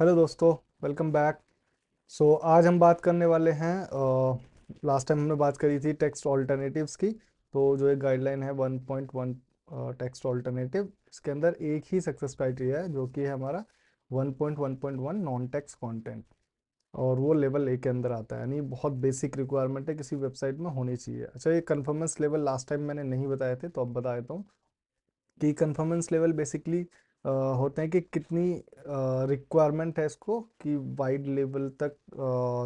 Hello दोस्तों, welcome back. आज हम बात करने वाले हैं। लास्ट टाइम हमने बात करी थी टेक्स्ट ऑल्टरनेटिव्स की। तो जो एक गाइडलाइन है 1.1 टेक्स्ट ऑल्टरनेटिव, इसके अंदर एक ही सक्सेस क्राइटेरिया है जो कि है हमारा 1.1.1 नॉन टेक्स्ट कंटेंट। और वो लेवल ए के अंदर आता है, यानी बहुत बेसिक रिक्वायरमेंट है, किसी वेबसाइट में होनी चाहिए। अच्छा, ये कन्फर्मेंस लेवल लास्ट टाइम मैंने नहीं बताए थे, तो अब बता देता हूँ कि कन्फर्मेंस लेवल बेसिकली होते हैं कि कितनी रिक्वायरमेंट है इसको, कि वाइड लेवल तक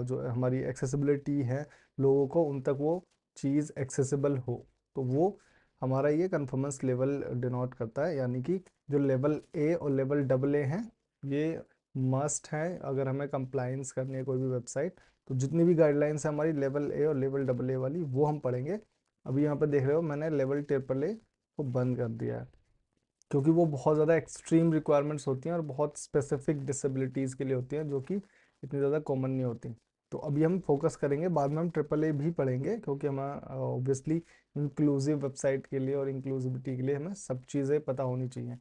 जो हमारी एक्सेसिबिलिटी है, लोगों को उन तक वो चीज़ एक्सेसिबल हो। तो वो हमारा ये कन्फर्मेंस लेवल डिनोट करता है, यानी कि जो लेवल ए और लेवल डबल ए हैं, ये मस्ट है अगर हमें कंप्लाइंस करनी है कोई भी वेबसाइट। तो जितनी भी गाइडलाइंस है हमारी लेवल ए और लेवल डबल ए वाली, वो हम पढ़ेंगे। अभी यहाँ पे देख रहे हो मैंने लेवल ट्रिपल ए को बंद कर दिया है, क्योंकि वो बहुत ज़्यादा एक्सट्रीम रिक्वायरमेंट्स होती हैं और बहुत स्पेसिफिक डिसेबिलिटीज़ के लिए होती हैं, जो कि इतनी ज़्यादा कॉमन नहीं होती। तो अभी हम फोकस करेंगे, बाद में हम ट्रिपल ए भी पढ़ेंगे, क्योंकि हमें ऑब्वियसली इंक्लूसिव वेबसाइट के लिए और इंक्लूसिविटी के लिए हमें सब चीज़ें पता होनी चाहिए।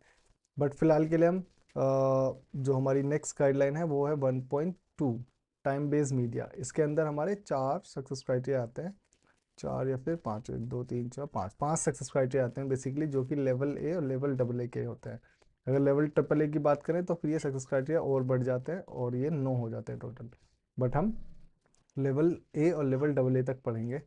बट फिलहाल के लिए हम जो हमारी नेक्स्ट गाइडलाइन है वो है 1.2 टाइम बेस्ड मीडिया। इसके अंदर हमारे चार सक्सेस क्राइटेरिया आते हैं, चार या फिर पाँच, एक दो तीन चार पाँच, पांच सक्सेस क्राइटेरिया आते हैं बेसिकली, जो कि लेवल ए और लेवल डबल ए के होते हैं। अगर लेवल ट्रिपल ए की बात करें तो फिर ये सक्सेस क्राइटेरिया और बढ़ जाते हैं और ये 9 हो जाते हैं टोटल। बट हम लेवल ए और लेवल डबल ए तक पढ़ेंगे।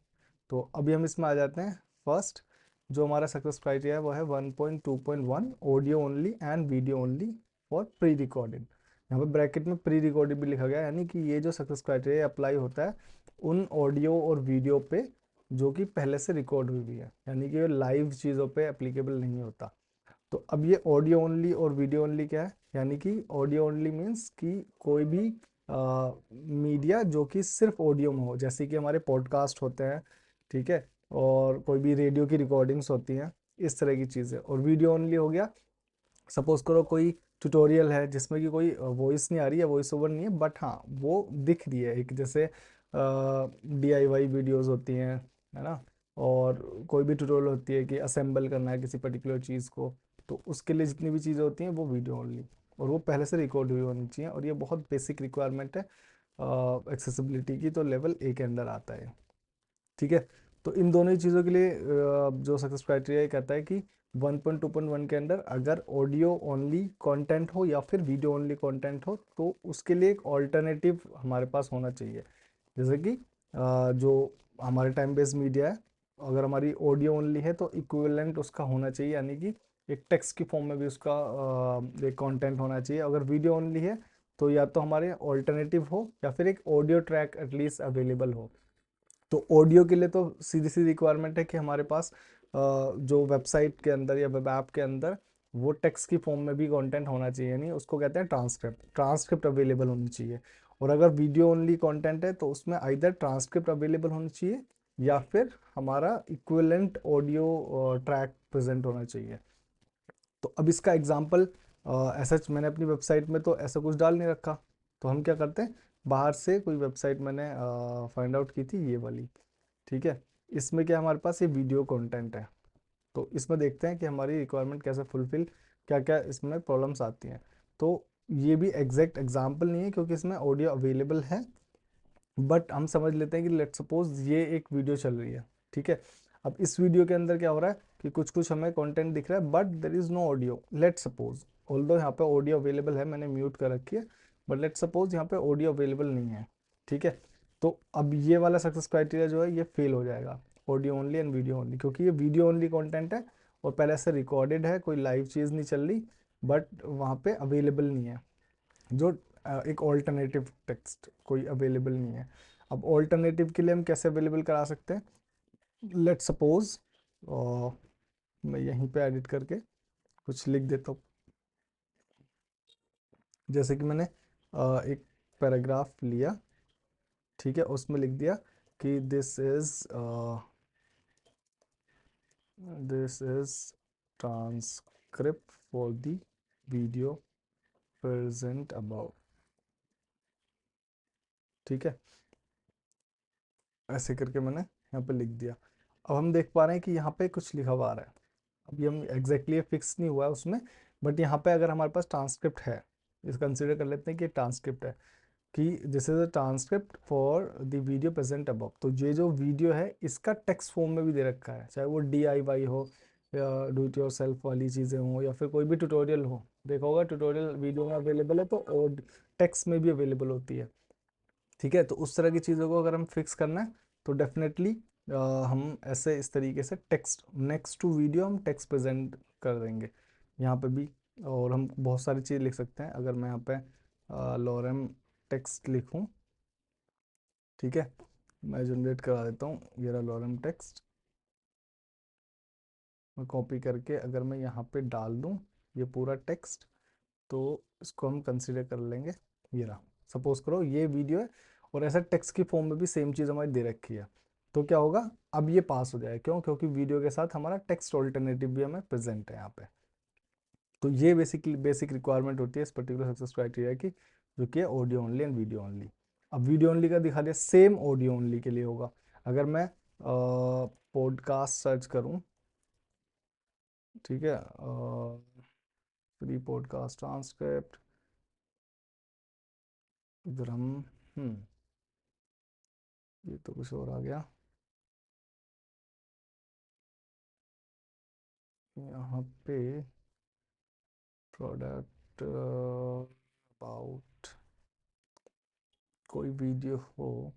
तो अभी हम इसमें आ जाते हैं। फर्स्ट जो हमारा सक्सेस क्राइटेरिया है वो है 1.2.1 audio only and video only for pre recorded. यहाँ पे ब्रैकेट में प्री रिकॉर्डेड भी लिखा गया है, यानी कि ये जो सक्सेस क्राइटेरिया अप्लाई होता है उन ऑडियो और वीडियो पे जो कि पहले से रिकॉर्ड हुई भी है, यानी कि ये लाइव चीज़ों पे एप्लीकेबल नहीं होता। तो अब ये ऑडियो ओनली और वीडियो ओनली क्या है, यानी कि ऑडियो ओनली मीन्स कि कोई भी मीडिया जो कि सिर्फ ऑडियो में हो, जैसे कि हमारे पॉडकास्ट होते हैं, ठीक है, और कोई भी रेडियो की रिकॉर्डिंग्स होती हैं, इस तरह की चीज़ें। और वीडियो ओनली हो गया, सपोज करो कोई ट्यूटोरियल है जिसमें कि कोई वॉइस नहीं आ रही है, वॉइस ओवर नहीं है, बट हाँ वो दिख रही है, एक जैसे DIY वीडियोस होती हैं, है ना। और कोई भी ट्यूटोरियल होती है कि असेंबल करना है किसी पर्टिकुलर चीज़ को, तो उसके लिए जितनी भी चीज़ें होती हैं वो वीडियो ओनली, और वो पहले से रिकॉर्ड हुई होनी चाहिए। और ये बहुत बेसिक रिक्वायरमेंट है एक्सेसिबिलिटी की, तो लेवल ए के अंदर आता है, ठीक है। तो इन दोनों ही चीज़ों के लिए जो सक्सेस क्राइटेरिया कहता है कि 1.2.1 के अंदर अगर ऑडियो ओनली कंटेंट हो या फिर वीडियो ओनली कंटेंट हो, तो उसके लिए एक ऑल्टरनेटिव हमारे पास होना चाहिए। जैसे कि जो हमारे टाइम बेस्ड मीडिया है, अगर हमारी ऑडियो ओनली है तो इक्विवेलेंट उसका होना चाहिए, यानी कि एक टेक्स्ट की फॉर्म में भी उसका एक कंटेंट होना चाहिए। अगर वीडियो ओनली है तो या तो हमारे ऑल्टरनेटिव हो या फिर एक ऑडियो ट्रैक एटलीस्ट अवेलेबल हो। तो ऑडियो के लिए तो सीधी सी रिक्वायरमेंट है कि हमारे पास जो वेबसाइट के अंदर या वेब ऐप के अंदर वो टेक्स्ट की फॉर्म में भी कंटेंट होना चाहिए, नहीं उसको कहते हैं ट्रांसक्रिप्ट, ट्रांसक्रिप्ट अवेलेबल होनी चाहिए। और अगर वीडियो ओनली कंटेंट है तो उसमें आइदर ट्रांसक्रिप्ट अवेलेबल होनी चाहिए या फिर हमारा इक्विवेलेंट ऑडियो ट्रैक प्रेजेंट होना चाहिए। तो अब इसका एग्जांपल ऐसा मैंने अपनी वेबसाइट में तो ऐसा कुछ डाल नहीं रखा, तो हम क्या करते हैं, बाहर से कोई वेबसाइट मैंने फाइंड आउट की थी, ये वाली, ठीक है। इसमें क्या हमारे पास ये वीडियो कंटेंट है, तो इसमें देखते हैं कि हमारी रिक्वायरमेंट कैसे फुलफिल, क्या क्या इसमें प्रॉब्लम्स आती हैं। तो ये भी एग्जैक्ट एग्जांपल नहीं है क्योंकि इसमें ऑडियो अवेलेबल है, बट हम समझ लेते हैं कि लेट सपोज ये एक वीडियो चल रही है, ठीक है। अब इस वीडियो के अंदर क्या हो रहा है कि कुछ कुछ हमें कंटेंट दिख रहा है but there is no audio, let suppose. Although यहाँ पे ऑडियो अवेलेबल है, मैंने म्यूट कर रखी है, बट लेट सपोज यहाँ पे ऑडियो अवेलेबल नहीं है, ठीक है। तो अब ये वाला सक्सेस क्राइटेरिया जो है ये फेल हो जाएगा, audio only and video only, क्योंकि ये वीडियो ओनली कंटेंट है और पहले से रिकॉर्डेड है, कोई लाइव चीज़ नहीं चल रही, बट वहाँ पे अवेलेबल नहीं है जो एक ऑल्टरनेटिव टेक्स्ट कोई अवेलेबल नहीं है। अब ऑल्टरनेटिव के लिए हम कैसे अवेलेबल करा सकते हैं, लेट सपोज मैं यहीं पे एडिट करके कुछ लिख देता हूँ। जैसे कि मैंने एक पैराग्राफ लिया, ठीक है, उसमें लिख दिया कि this is transcript for the video present above, ठीक है, ऐसे करके मैंने यहाँ पे लिख दिया। अब हम देख पा रहे हैं कि यहाँ पे कुछ लिखा हुआ आ रहा है, अभी हम एग्जैक्टली फिक्स नहीं हुआ है उसमें, बट यहाँ पे अगर हमारे पास ट्रांसक्रिप्ट है, इस कंसिडर कर लेते हैं कि ट्रांसक्रिप्ट है, कि this is a transcript for the video present above. तो ये जो वीडियो है इसका टेक्स्ट फॉर्म में भी दे रखा है, चाहे वो DIY हो या डू इट योर सेल्फ वाली चीज़ें हो या फिर कोई भी ट्यूटोरियल हो। देखा होगा ट्यूटोरियल वीडियो में अवेलेबल है तो और टेक्स्ट में भी अवेलेबल होती है। ठीक है, तो उस तरह की चीज़ों को अगर हम फिक्स करना है तो डेफिनेटली हम ऐसे इस तरीके से टेक्स्ट नेक्स्ट टू वीडियो हम टेक्स्ट प्रेजेंट कर देंगे यहाँ पे भी। और हम बहुत सारी चीज़ लिख सकते हैं। अगर मैं यहाँ पे लॉरेम टेक्स्ट लिखूँ, ठीक है, मैं जनरेट करा देता हूँ, ये रहा लॉरेम टेक्स्ट। मैं कॉपी करके अगर मैं यहाँ पे डाल दूँ ये पूरा टेक्स्ट, तो इसको हम कंसीडर कर लेंगे। ये रहा, सपोज करो ये वीडियो है और ऐसा टेक्स्ट की फॉर्म में भी सेम चीज़ हमारी दे रखी है। तो क्या होगा, अब ये पास हो जाएगा। क्यों? क्योंकि वीडियो के साथ हमारा टेक्स्ट ऑल्टरनेटिव भी हमें प्रेजेंट है यहाँ पे। तो ये बेसिक रिक्वायरमेंट होती है इस पर्टिकुलर सक्सेस क्राइटेरिया की, जो कि है audio only and video only. अब वीडियो ओनली का दिखा दिया, सेम ऑडियो ओनली के लिए होगा। अगर मैं पॉडकास्ट सर्च करूँ, ठीक है, फ्री पॉडकास्ट ट्रांसक्रिप्ट, इधर हम ये तो कुछ और आ गया। यहाँ पे प्रोडक्ट अबाउट कोई वीडियो हो,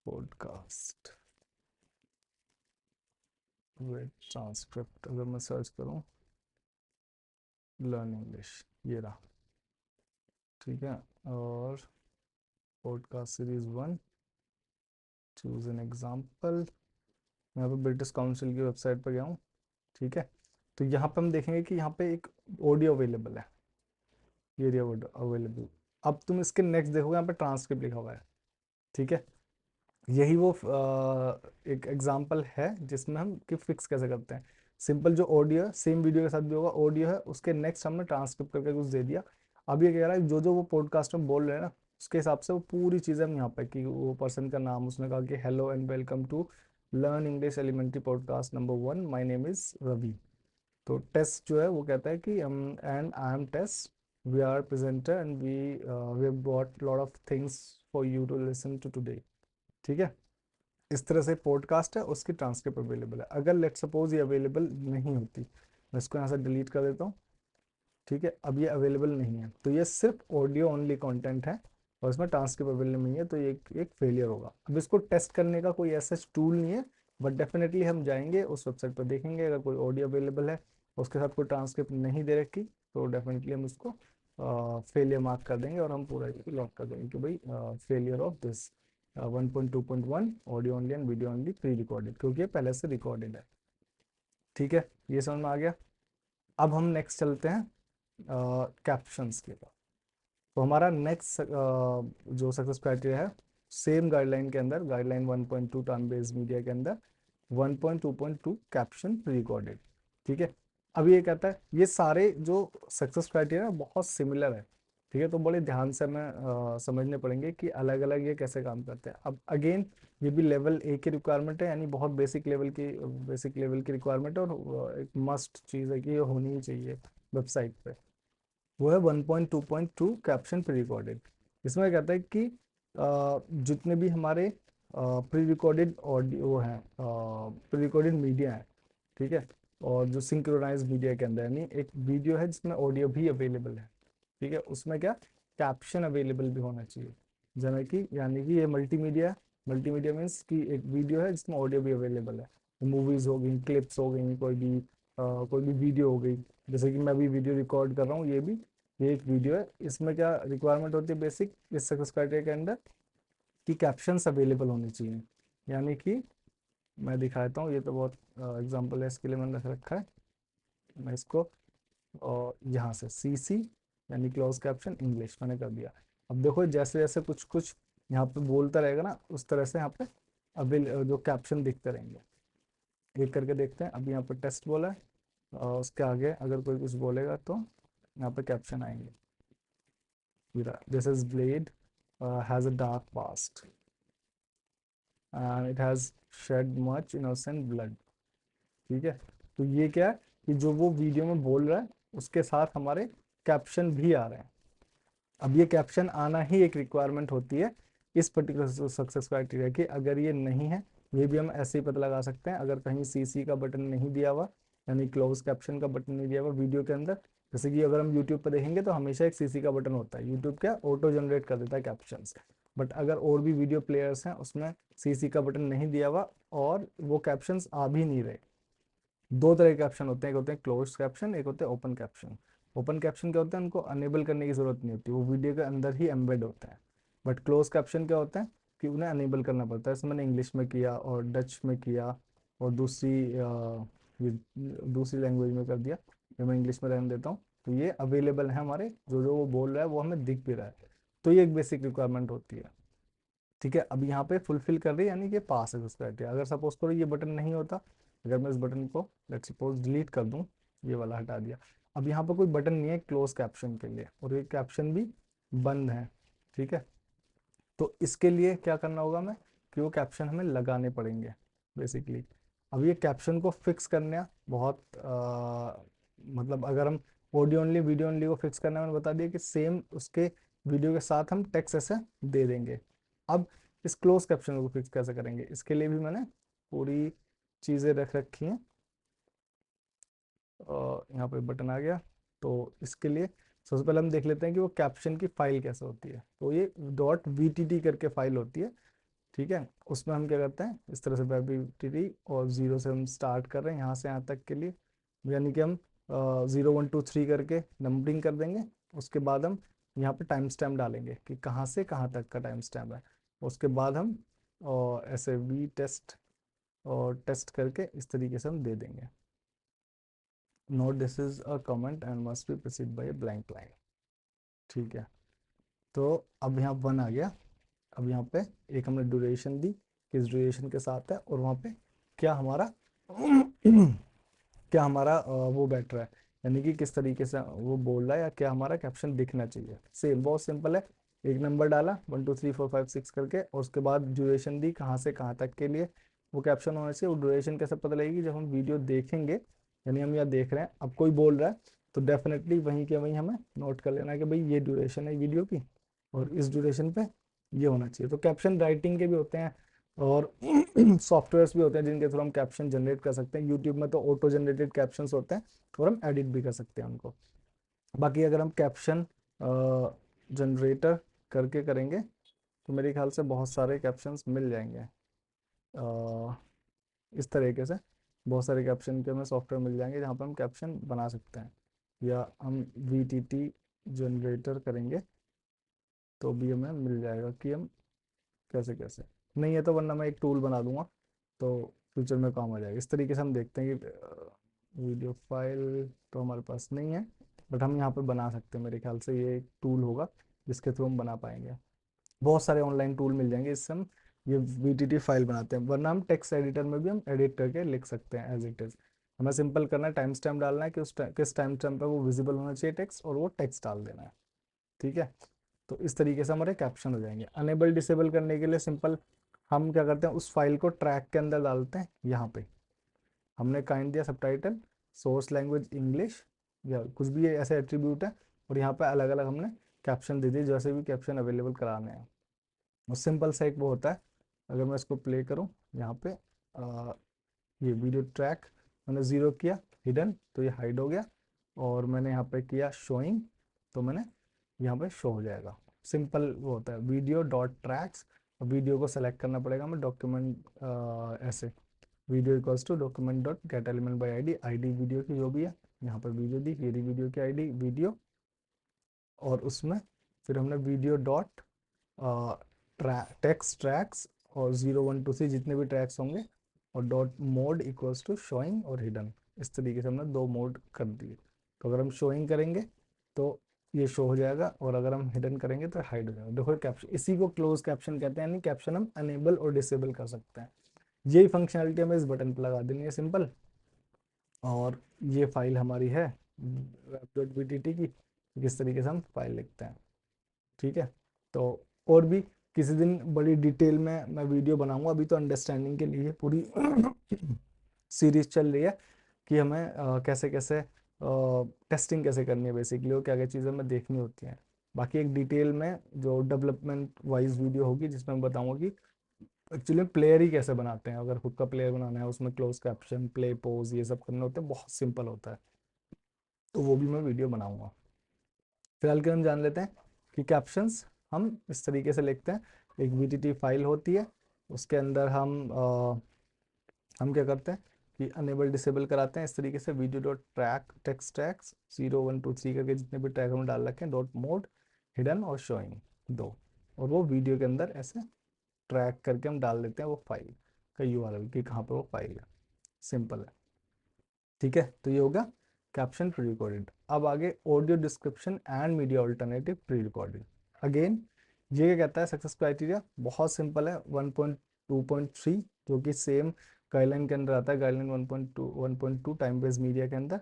पॉडकास्ट विद ट्रांसक्रिप्ट, अगर मैं सर्च करूँ लर्न इंग्लिश, ये रहा, ठीक है। और podcast series 1, choose an example. मैं यहाँ पे ब्रिटिश काउंसिल की वेबसाइट पर गया हूँ, ठीक है। तो यहाँ पे हम देखेंगे कि यहाँ पे एक ऑडियो अवेलेबल है, ये रही ऑडियो अवेलेबल। अब तुम इसके नेक्स्ट देखोगे यहाँ पे ट्रांसक्रिप्ट लिखा हुआ है, ठीक है। यही वो एक एग्जांपल है जिसमें हम कि फिक्स कैसे करते हैं। सिंपल जो ऑडियो है सेम वीडियो के साथ भी होगा, ऑडियो है उसके नेक्स्ट हमने ट्रांसक्रिप्ट करके कुछ दे दिया। अब ये कह रहा है जो जो वो पॉडकास्ट में बोल रहे हैं ना, उसके हिसाब से वो पूरी चीज़ें हम यहाँ पे, कि वो पर्सन का नाम उसने कहा कि hello and welcome to learn English elementary podcast number 1, my name is Ravi. तो टेस्ट जो है वो कहता है कि and I am test, we are presenter and we have got lot of things for you to listen to today, ठीक है। इस तरह से पॉडकास्ट है, उसकी ट्रांसक्रिप्ट अवेलेबल है। अगर लेट सपोज ये अवेलेबल नहीं होती, मैं इसको यहाँ से डिलीट कर देता हूँ, ठीक है। अब ये अवेलेबल नहीं है तो ये सिर्फ ऑडियो ओनली कंटेंट है और इसमें ट्रांसक्रिप्ट अवेलेबल नहीं है, तो ये एक फेलियर होगा। अब इसको टेस्ट करने का कोई ऐसा टूल नहीं है, बट डेफिनेटली हम जाएंगे उस वेबसाइट पर, देखेंगे अगर कोई ऑडियो अवेलेबल है उसके साथ कोई ट्रांसक्रिप्ट नहीं दे रखी, तो डेफिनेटली हम उसको फेलियर मार्क कर देंगे और हम पूरा लॉक कर देंगे कि भाई failure of this 1.2.1 audio only and video only pre recorded, क्योंकि ये पहले से रिकॉर्डेड है, ठीक है। ये समझ में आ गया। अब हम नेक्स्ट चलते हैं कैप्शंस के पास। तो हमारा नेक्स्ट जो सक्सेस क्राइटेरिया है, सेम गाइडलाइन के अंदर, गाइडलाइन 1.2 टर्न बेस्ड मीडिया के अंदर 1.2.2 कैप्शन प्री रिकॉर्डेड, ठीक है। अब ये कहता है ये सारे जो सक्सेस क्राइटेरिया बहुत सिमिलर है, ठीक है। तो बड़े ध्यान से हमें समझने पड़ेंगे कि अलग अलग ये कैसे काम करते हैं। अब अगेन ये भी लेवल ए की रिक्वायरमेंट है, यानी बहुत बेसिक लेवल की रिक्वायरमेंट है, और एक मस्ट चीज़ है कि ये होनी ही चाहिए वेबसाइट पे। वो है 1.2.2 कैप्शन प्री रिकॉर्डेड। इसमें कहता है कि जितने भी हमारे प्री रिकॉर्डेड ऑडियो हैं, प्री रिकॉर्डेड मीडिया है, ठीक है, और जो सिंक्रोनाइज मीडिया के अंदर, यानी एक वीडियो है जिसमें ऑडियो भी अवेलेबल है, ठीक है, उसमें क्या कैप्शन अवेलेबल भी होना चाहिए। जैसे कि यानी कि ये मल्टीमीडिया है। मल्टीमीडिया मीन्स कि एक वीडियो है जिसमें ऑडियो भी अवेलेबल है, मूवीज हो गई, क्लिप्स हो गई, कोई भी वीडियो हो गई। जैसे कि मैं भी वीडियो रिकॉर्ड कर रहा हूँ, ये एक वीडियो है। इसमें क्या रिक्वायरमेंट होती है बेसिक इस सक्सेस क्राइटेरिया के अंदर, कि कैप्शंस अवेलेबल होने चाहिए। यानी कि मैं दिखा देता हूँ, ये तो बहुत एग्जांपल है इसके लिए मैंने रख रखा है। मैं इसको और यहाँ से CC यानी क्लोज कैप्शन इंग्लिश मैंने कर दिया। अब देखो जैसे जैसे कुछ कुछ यहाँ पे बोलता रहेगा ना, उस तरह से यहाँ पे अवेल जो कैप्शन दिखते रहेंगे। एक करके देखते हैं। अभी यहाँ पे टेस्ट बोला है, और उसके आगे अगर कोई कुछ बोलेगा तो यहाँ पे कैप्शन आएंगे। This is blade has a dark past and it has shed much innocent blood, ठीक है। तो ये क्या है कि जो वो वीडियो में बोल रहा है उसके साथ हमारे कैप्शन भी आ रहे हैं। अब ये कैप्शन आना ही एक रिक्वायरमेंट होती है इस पर्टिकुलर सक्सेस क्राइटेरिया की। अगर ये नहीं है, ये भी हम ऐसे ही पता लगा सकते हैं। अगर कहीं सीसी का बटन नहीं दिया हुआ, यानी क्लोज कैप्शन का बटन नहीं दिया हुआ वीडियो के अंदर, जैसे कि अगर हम यूट्यूब पर देखेंगे तो हमेशा एक सीसी का बटन होता है। यूट्यूब क्या ऑटो जनरेट कर देता है कैप्शंस। बट अगर और भी वीडियो प्लेयर्स हैं उसमें सीसी का बटन नहीं दिया हुआ और वो कैप्शंस आ भी नहीं रहे, दो तरह के कैप्शन होते हैं, एक होते हैं क्लोज कैप्शन, एक होते हैं ओपन कैप्शन। ओपन कैप्शन क्या होता है, उनको अनेबल करने की जरूरत नहीं होती, वो वीडियो के अंदर ही एम्बेड होते हैं। बट क्लोज कैप्शन क्या होता है कि उन्हें अनेबल करना पड़ता है। जैसे मैंने इंग्लिश में किया और डच में किया और दूसरी लैंग्वेज में कर दिया, जो मैं इंग्लिश में रहने देता हूँ, तो ये अवेलेबल है हमारे, जो जो वो बोल रहा है वो हमें दिख भी रहा है। तो ये एक बेसिक रिक्वायरमेंट होती है। ठीक है, अब यहाँ पे फुलफिल कर रही है, यानी कि पास है उस क्राइटेरिया। अगर सपोज करो ये बटन नहीं होता, अगर मैं इस बटन को लेट्स सपोज डिलीट कर दूं, ये वाला हटा दिया, अब यहाँ पर कोई बटन नहीं है क्लोज कैप्शन के लिए और ये कैप्शन भी बंद है। ठीक है, तो इसके लिए क्या करना होगा हमें कि वो कैप्शन हमें लगाने पड़ेंगे बेसिकली। अब ये कैप्शन को फिक्स करना बहुत मतलब अगर हम ऑडियो ओनली वीडियो ओनली को फिक्स करना है, मैंने बता दिया कि सेम उसके वीडियो के साथ हम टेक्स्ट ऐसे दे देंगे। अब इस क्लोज कैप्शन को फिक्स कैसे करेंगे, इसके लिए भी मैंने पूरी चीज़ें रख रखी हैं। यहाँ पे बटन आ गया, तो इसके लिए सबसे पहले हम देख लेते हैं कि वो कैप्शन की फाइल कैसे होती है। तो ये डॉट वीटीटी करके फाइल होती है। ठीक है, उसमें हम क्या करते हैं, इस तरह से वीटीटी और जीरो से हम स्टार्ट कर रहे हैं यहाँ से यहाँ तक के लिए, यानी कि हम 0 1 2 3 करके नंबरिंग कर देंगे। उसके बाद हम यहाँ पे टाइम स्टैम्प डालेंगे कि कहाँ से कहाँ तक का टाइम स्टैम्प है। उसके बाद हम ऐसे वी टेस्ट और टेस्ट करके इस तरीके से हम दे देंगे। Note this is a comment and must be proceed bye blank line. ठीक है, तो अब यहाँ 1 आ गया। अब यहाँ पे एक हमने ड्यूरेशन दी, किस ड्यूरेशन के साथ है, और वहाँ पे क्या हमारा क्या हमारा वो बैठ रहा है, यानी कि किस तरीके से वो बोल रहा है या क्या हमारा कैप्शन दिखना चाहिए। सेम बहुत सिंपल है, एक नंबर डाला 1 2 3 4 5 6 करके और उसके बाद ड्यूरेशन दी कहाँ से कहाँ तक के लिए वो कैप्शन होना चाहिए। वो ड्यूरेशन कैसे पता लगेगी, जब हम वीडियो देखेंगे, यानी हम यहाँ देख रहे हैं, अब कोई बोल रहा है तो डेफिनेटली वहीं के वहीं हमें नोट कर लेना है कि भाई ये ड्यूरेशन है वीडियो की और इस ड्यूरेशन पे ये होना चाहिए। तो कैप्शन राइटिंग के भी होते हैं और सॉफ्टवेयर्स भी होते हैं जिनके थ्रू हम कैप्शन जनरेट कर सकते हैं। यूट्यूब में तो ऑटो जनरेटेड कैप्शंस होते हैं और हम एडिट भी कर सकते हैं उनको। बाकी अगर हम कैप्शन जनरेटर करके करेंगे तो मेरे ख्याल से बहुत सारे कैप्शंस मिल जाएंगे। इस तरीके से बहुत सारे कैप्शन के हमें सॉफ्टवेयर मिल जाएंगे जहाँ पर हम कैप्शन बना सकते हैं। या हम VTT जनरेटर करेंगे तो भी हमें मिल जाएगा कि हम कैसे कैसे। नहीं है तो वरना मैं एक टूल बना दूंगा तो फ्यूचर में काम आ जाएगा। इस तरीके से हम देखते हैं कि वीडियो फाइल तो हमारे पास नहीं है, बट हम यहाँ पे बना सकते हैं। मेरे ख्याल से ये एक टूल होगा जिसके थ्रू हम बना पाएंगे। बहुत सारे ऑनलाइन टूल मिल जाएंगे, इससे हम ये VTT फाइल बनाते हैं। वरना हम टेक्स्ट एडिटर में भी हम एडिट करके लिख सकते हैं एज इट इज़। हमें सिंपल करना है, टाइम स्टैम्प डालना है कि किस टाइम स्टैम्प पर वो विजिबल होना चाहिए टेक्स्ट, और वो टेक्स्ट डाल देना है। ठीक है, तो इस तरीके से हमारे कैप्शन हो जाएंगे। अनेबल डिसेबल करने के लिए सिंपल हम क्या करते हैं, उस फाइल को ट्रैक के अंदर डालते हैं। यहाँ पे हमने काइंड दिया सबटाइटल, सोर्स लैंग्वेज इंग्लिश, या कुछ भी ऐसे एट्रीब्यूट है, और यहाँ पे अलग अलग हमने कैप्शन दे दिए जैसे भी कैप्शन अवेलेबल कराने हैं। और सिंपल सा एक वो होता है, अगर मैं इसको प्ले करूँ यहाँ पे ये वीडियो ट्रैक मैंने ज़ीरो किया हिडन तो ये हाइड हो गया, और मैंने यहाँ पे किया शोइंग तो मैंने यहाँ पे शो हो जाएगा। सिंपल वो होता है वीडियो डॉट ट्रैक्स। वीडियो को सेलेक्ट करना पड़ेगा हमें, डॉक्यूमेंट ऐसे video equals to document dot get element by ID, ID video की जो भी है, यहाँ पर वीडियो दी, ये रही वीडियो की आईडी वीडियो, और उसमें फिर हमने वीडियो डॉट टेक्स्ट ट्रैक्स और 0 1 2 3 जितने भी ट्रैक्स होंगे, और dot mode equals to showing और हिडन। इस तरीके से हमने दो मोड कर दिए। तो अगर हम शोइंग करेंगे तो ये शो हो जाएगा, और अगर हम हिडन करेंगे तो हाइड हो जाएगा। देखो कैप्शन, इसी को क्लोज कैप्शन कहते हैं, यानी कैप्शन हम अनेबल और डिसेबल कर सकते हैं। यही फंक्शनलिटी हमें इस बटन पर लगा देनी है सिंपल। और ये फाइल हमारी है web.vtt की, किस तरीके से हम फाइल लिखते हैं। ठीक है, तो और भी किसी दिन बड़ी डिटेल में मैं वीडियो बनाऊंगा। अभी तो अंडरस्टैंडिंग के लिए पूरी सीरीज चल रही है कि हमें कैसे कैसे टेस्टिंग कैसे करनी है, बेसिकली वो क्या क्या चीज़ें हमें देखनी होती हैं। बाकी एक डिटेल में जो डेवलपमेंट वाइज वीडियो होगी जिसमें मैं बताऊंगा कि एक्चुअली प्लेयर ही कैसे बनाते हैं। अगर खुद का प्लेयर बनाना है, उसमें क्लोज कैप्शन, प्ले, पोज, ये सब करने होते हैं, बहुत सिंपल होता है, तो वो भी मैं वीडियो बनाऊंगा। फिलहाल के हम जान लेते हैं कि कैप्शंस हम इस तरीके से लिखते हैं। एक VTT फाइल होती है, उसके अंदर हम क्या करते हैं कि अनेबल डिसेबल कराते हैं इस तरीके से। Video dot track text tags 0 1 2 3 करके जितने भी टैग हम डाल रखे हैं, डॉट मोड, हिडन और शोइंग, दो, और वो वीडियो के अंदर ऐसे ट्रैक करके हम डाल देते हैं वो फाइल का URL कि कहाँ पे वो फाइल है। सिंपल है, ठीक है। तो ये होगा कैप्शन प्री रिकॉर्डेड। अब आगे audio description and media alternative pre recorded. Again ये क्या कहता है, सक्सेस क्राइटेरिया बहुत सिंपल है, 1.2.3 जो कि सेम गाइडलाइन के अंदर आता है, गाइडलाइन 1.2 टाइम बेस्ड मीडिया के अंदर।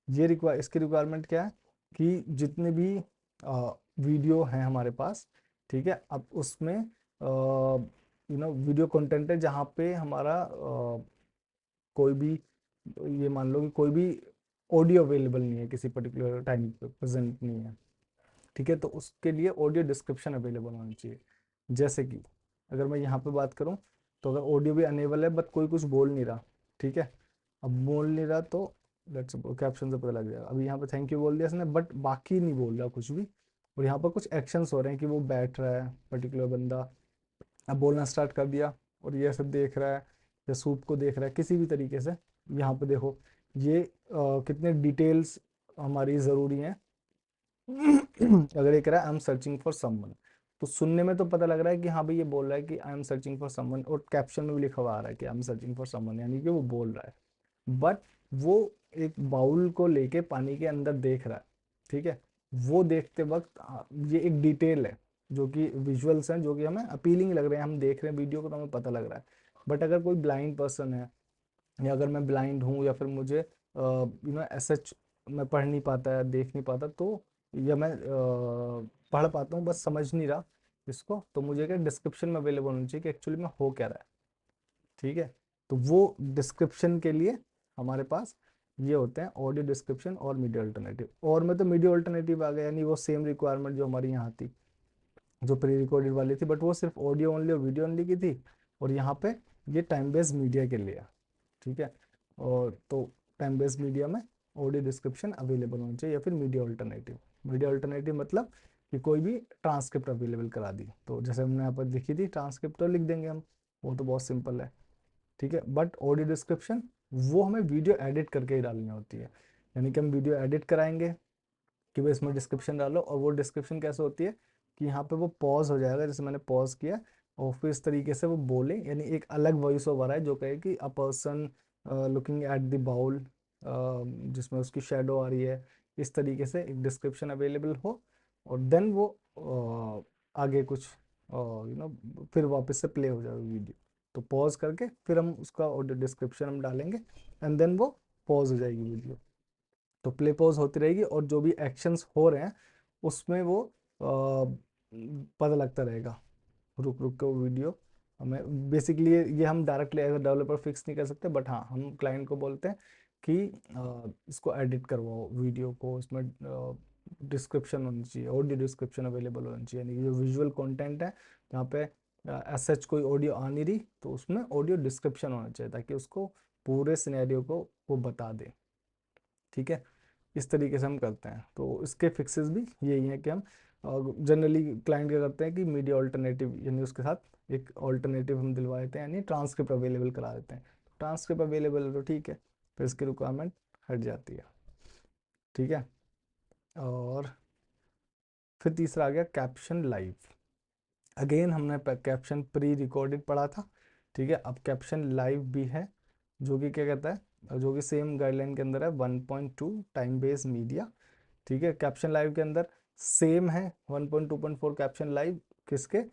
ये इसकी रिक्वायरमेंट क्या है कि जितने भी वीडियो हैं हमारे पास, ठीक है, अब उसमें वीडियो कंटेंट है जहाँ पे हमारा कोई भी, ये मान लो कि कोई भी ऑडियो अवेलेबल नहीं है, किसी पर्टिकुलर टाइम पे प्रेजेंट नहीं है, ठीक है, तो उसके लिए ऑडियो डिस्क्रिप्शन अवेलेबल होना चाहिए। जैसे कि अगर मैं यहाँ पे बात करूँ, तो अगर ऑडियो भी अनेबल है बट कोई कुछ बोल नहीं रहा, ठीक है, अब बोल नहीं रहा तो लेट्स कैप्शन से पता लग जाएगा। अभी यहाँ पे थैंक यू बोल दिया इसने बट बाकी नहीं बोल रहा कुछ भी, और यहाँ पर कुछ एक्शंस हो रहे हैं कि वो बैठ रहा है पर्टिकुलर बंदा, अब बोलना स्टार्ट कर दिया, और ये सब देख रहा है या सूप को देख रहा है किसी भी तरीके से। यहाँ पे देखो ये कितने डिटेल्स हमारी ज़रूरी हैं। अगर ये कह रहा है I am searching for someone, तो सुनने में तो पता लग रहा है कि हाँ भाई ये बोल रहा है कि I am searching for someone, और कैप्शन में भी लिखा हुआ आ रहा है कि I am searching for someone, यानी कि वो बोल रहा है, बट वो एक बाउल को लेके पानी के अंदर देख रहा है, ठीक है। वो देखते वक्त ये एक डिटेल है जो कि विजुअल्स हैं जो कि हमें अपीलिंग लग रहे हैं, हम देख रहे हैं वीडियो को तो हमें पता लग रहा है। बट अगर कोई ब्लाइंड पर्सन है, या अगर मैं ब्लाइंड हूँ, या फिर मुझे SH मैं पढ़ नहीं पाता है, देख नहीं पाता, तो या मैं पढ़ पाता हूँ बस समझ नहीं रहा इसको, तो मुझे क्या डिस्क्रिप्शन में अवेलेबल होना चाहिए कि एक्चुअली में हो क्या रहा है, ठीक है। तो वो डिस्क्रिप्शन के लिए हमारे पास ये होते हैं ऑडियो डिस्क्रिप्शन और मीडिया अल्टरनेटिव। और में तो मीडिया अल्टरनेटिव आ गया, यानी वो सेम रिक्वायरमेंट जो हमारी यहाँ थी, जो प्री रिकॉर्डेड वाली थी, बट वो सिर्फ ऑडियो ओनली और वीडियो ओनली की थी, और यहाँ पे ये टाइम बेस्ड मीडिया के लिए है, ठीक है। और तो टाइम बेस्ड मीडिया में ऑडियो डिस्क्रिप्शन अवेलेबल होना चाहिए, या फिर मीडिया अल्टरनेटिव। मीडिया अल्टरनेटिव मतलब कि कोई भी ट्रांसक्रिप्ट अवेलेबल करा दी, तो जैसे हमने यहाँ पर लिखी थी ट्रांसक्रिप्ट तो लिख देंगे हम, वो तो बहुत सिंपल है, ठीक है। बट ऑडियो डिस्क्रिप्शन वो हमें वीडियो एडिट करके ही डालनी होती है, यानी कि हम वीडियो एडिट कराएंगे कि भाई इसमें डिस्क्रिप्शन डालो, और वो डिस्क्रिप्शन कैसे होती है कि यहाँ पे वो पॉज हो जाएगा, जैसे मैंने पॉज किया, और फिर इस तरीके से वो बोले, यानी एक अलग वॉइस ओवर है जो कहे कि a person looking at the bowl, जिसमें उसकी शेडो आ रही है, इस तरीके से एक डिस्क्रिप्शन अवेलेबल हो, और देन वो आगे कुछ फिर वापस से प्ले हो जाएगा वीडियो। तो पॉज करके फिर हम उसका ऑडियो डिस्क्रिप्शन हम डालेंगे, एंड देन वो पॉज हो जाएगी वीडियो। तो प्ले पॉज होती रहेगी, और जो भी एक्शंस हो रहे हैं उसमें वो पता लगता रहेगा, रुक रुक के वो वीडियो हमें बेसिकली, ये हम directly as a developer fix नहीं कर सकते, बट हाँ हम क्लाइंट को बोलते हैं कि इसको एडिट करवाओ वीडियो को, इसमें डिस्क्रिप्शन होनी चाहिए, ऑडियो डिस्क्रिप्शन अवेलेबल होनी चाहिए, यानी कि जो विजुअल कंटेंट है जहाँ पे एज सच कोई ऑडियो आ नहीं रही, तो उसमें ऑडियो डिस्क्रिप्शन होना चाहिए ताकि उसको पूरे सिनेरियो को वो बता दे, ठीक है। इस तरीके से हम करते हैं, तो इसके फिक्सेस भी यही है कि हम जनरली क्लाइंट क्या करते हैं कि मीडिया ऑल्टरनेटिव, यानी उसके साथ एक ऑल्टरनेटिव हम दिलवा देते हैं, यानी ट्रांसक्रिप्ट अवेलेबल करा देते हैं। ट्रांसक्रिप्ट अवेलेबल है तो ठीक है, फिर इसकी रिक्वायरमेंट हट जाती है, ठीक है। और फिर तीसरा आ गया कैप्शन लाइव। अगेन हमने कैप्शन प्री रिकॉर्डेड पढ़ा था, ठीक है। अब कैप्शन लाइव भी है, जो कि क्या कहता है, जो कि सेम गाइडलाइन के अंदर है, 1.2 टाइम बेस्ड मीडिया, ठीक है। कैप्शन लाइव के अंदर सेम है 1.2.4 कैप्शन लाइव किसके,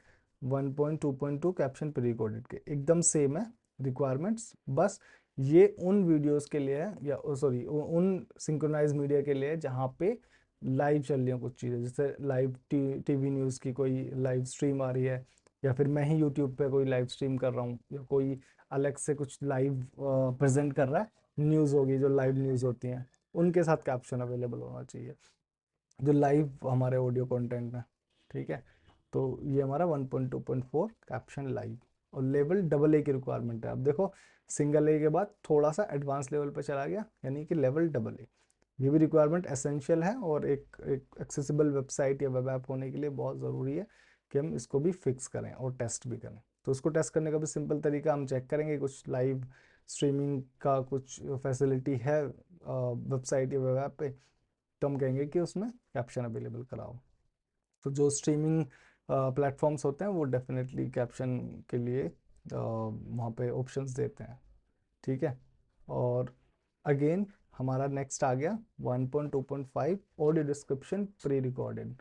1.2.2 कैप्शन प्री रिकॉर्डेड के, एकदम सेम है रिक्वायरमेंट्स। बस ये उन वीडियोस के लिए है, या सॉरी उन सिंक्रोनाइज मीडिया के लिए है जहाँ पे लाइव चल रही है कुछ चीज़ें, जैसे लाइव टीवी न्यूज़ की कोई लाइव स्ट्रीम आ रही है, या फिर मैं ही यूट्यूब पे कोई लाइव स्ट्रीम कर रहा हूँ, या कोई अलग से कुछ लाइव प्रेजेंट कर रहा है, न्यूज़ होगी जो लाइव न्यूज़ होती हैं, उनके साथ कैप्शन अवेलेबल होना चाहिए जो लाइव हमारे ऑडियो कंटेंट है। ठीक है, तो ये हमारा 1.2.4 कैप्शन लाइव। और लेवल डबल ए की रिक्वायरमेंट है। अब देखो सिंगल ए के बाद थोड़ा सा एडवांस लेवल पे चला गया, यानी कि लेवल डबल ए। ये भी रिक्वायरमेंट एसेंशियल है और एक एक्सेसिबल वेबसाइट या वेब ऐप होने के लिए बहुत ज़रूरी है कि हम इसको भी फिक्स करें और टेस्ट भी करें। तो इसको टेस्ट करने का भी सिंपल तरीका, हम चेक करेंगे कुछ लाइव स्ट्रीमिंग का कुछ फैसिलिटी है वेबसाइट या वेब ऐप पे, तो हम कहेंगे कि उसमें कैप्शन अवेलेबल कराओ। तो जो स्ट्रीमिंग प्लेटफॉर्म्स होते हैं वो डेफिनेटली कैप्शन के लिए वहाँ पे ऑप्शंस देते हैं। ठीक है, और अगेन हमारा नेक्स्ट आ गया 1.2.5 ऑडियो डिस्क्रिप्शन प्री रिकॉर्डेड।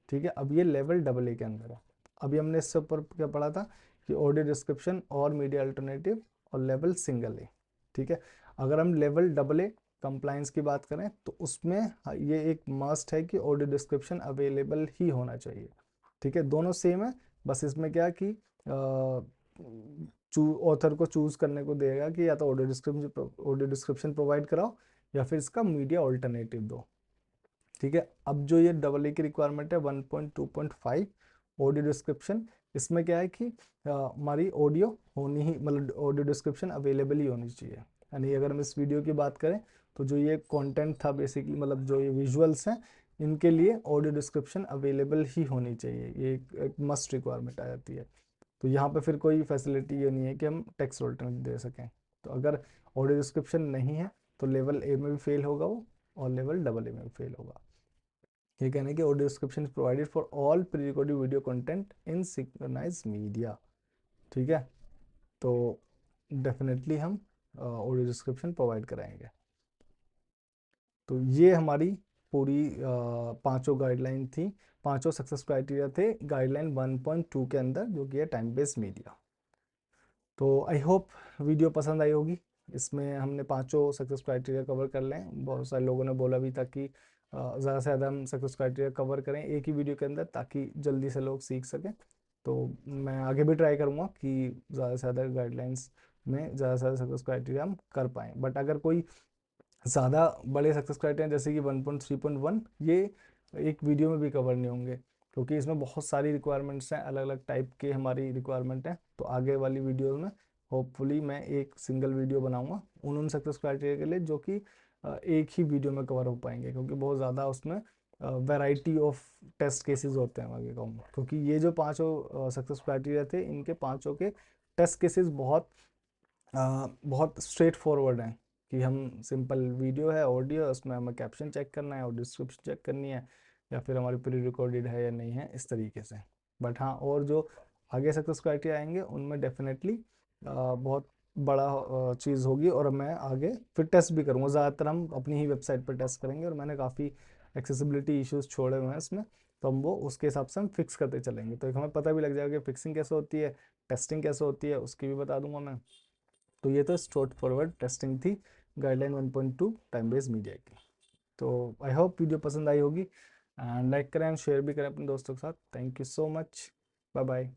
ठीक है, अब ये लेवल डबल ए के अंदर है। अभी हमने इससे ऊपर क्या पढ़ा था कि ऑडियो डिस्क्रिप्शन और मीडिया अल्टरनेटिव और लेवल सिंगल ए। ठीक है, अगर हम लेवल डबल ए कंप्लायंस की बात करें तो उसमें ये एक मस्ट है कि ऑडियो डिस्क्रिप्शन अवेलेबल ही होना चाहिए। ठीक है, दोनों सेम है, बस इसमें क्या कि ऑथर को चूज करने को देगा कि या तो ऑडियो डिस्क्रिप्शन प्रोवाइड कराओ या फिर इसका मीडिया ऑल्टरनेटिव दो। ठीक है, अब जो ये डबल ए की रिक्वायरमेंट है 1.2.5 ऑडियो डिस्क्रिप्शन, इसमें क्या है कि हमारी ऑडियो होनी ही, मतलब ऑडियो डिस्क्रिप्शन अवेलेबल ही होनी चाहिए। यानी अगर हम इस वीडियो की बात करें तो जो ये कंटेंट था बेसिकली, मतलब जो ये विजुअल्स हैं, इनके लिए ऑडियो डिस्क्रिप्शन अवेलेबल ही होनी चाहिए। ये एक मस्ट रिक्वायरमेंट आ जाती है। तो यहाँ पे फिर कोई फैसिलिटी ये नहीं है कि हम टेक्स्ट ऑल्टरनेटिव दे सकें। तो अगर ऑडियो डिस्क्रिप्शन नहीं है तो लेवल ए में भी फेल होगा वो, और लेवल डबल ए में भी फेल होगा। ये कहना है कि audio description is provided for all pre recorded video content in synchronize media. ठीक है, तो डेफिनेटली हम ऑडियो डिस्क्रिप्शन प्रोवाइड कराएंगे। तो ये हमारी पूरी पांचों गाइडलाइन थी, पांचों सक्सेस क्राइटेरिया थे गाइडलाइन 1.2 के अंदर, जो कि है टाइम बेस्ड मीडिया। तो आई होप वीडियो पसंद आई होगी। इसमें हमने पांचों सक्सेस क्राइटेरिया कवर कर लें। बहुत सारे लोगों ने बोला भी था कि ज़्यादा से ज़्यादा हम सक्सेस क्राइटेरिया कवर करें एक ही वीडियो के अंदर, ताकि जल्दी से लोग सीख सकें। तो मैं आगे भी ट्राई करूँगा कि ज़्यादा से ज़्यादा गाइडलाइंस में ज़्यादा से ज़्यादा सक्सेस क्राइटेरिया हम कर पाएँ। बट अगर कोई ज़्यादा बड़े सक्सेस क्राइटेरिया जैसे कि 1.3.1, ये एक वीडियो में भी कवर नहीं होंगे, क्योंकि इसमें बहुत सारी रिक्वायरमेंट्स हैं, अलग अलग टाइप के हमारी रिक्वायरमेंट हैं। तो आगे वाली वीडियो में होपफुली मैं एक सिंगल वीडियो बनाऊंगा उन सक्सेस क्राइटेरिया के लिए, जो कि एक ही वीडियो में कवर हो पाएंगे, क्योंकि बहुत ज़्यादा उसमें वैरायटी ऑफ टेस्ट केसेस होते हैं आगे कहूँ। क्योंकि ये जो पांचों सक्सेस क्राइटेरिया थे, इनके पांचों के टेस्ट केसेस बहुत स्ट्रेट फॉरवर्ड हैं कि हम सिंपल वीडियो है, ऑडियो, उसमें हमें कैप्शन चेक करना है और डिस्क्रिप्शन चेक करनी है, या फिर हमारी प्री रिकॉर्डेड है या नहीं है, इस तरीके से। बट हाँ, और जो आगे सक्सेस क्राइटेरिया आएंगे उनमें डेफिनेटली बहुत बड़ा चीज़ होगी, और मैं आगे फिर टेस्ट भी करूँगा। ज़्यादातर हम अपनी ही वेबसाइट पर टेस्ट करेंगे, और मैंने काफ़ी एक्सेसिबिलिटी इश्यूज छोड़े हुए हैं इसमें, तो हम वो उसके हिसाब से हम फिक्स करते चलेंगे। तो एक हमें पता भी लग जाएगा कि फिक्सिंग कैसे होती है, टेस्टिंग कैसे होती है, उसकी भी बता दूंगा मैं। तो ये तो स्ट्रेट फॉरवर्ड टेस्टिंग थी गाइडलाइन 1.2 टाइम बेस्ड मीडिया की। तो आई होप वीडियो पसंद आई होगी, एंड लाइक करें एंड शेयर भी करें अपने दोस्तों के साथ। Thank you so much, bye bye.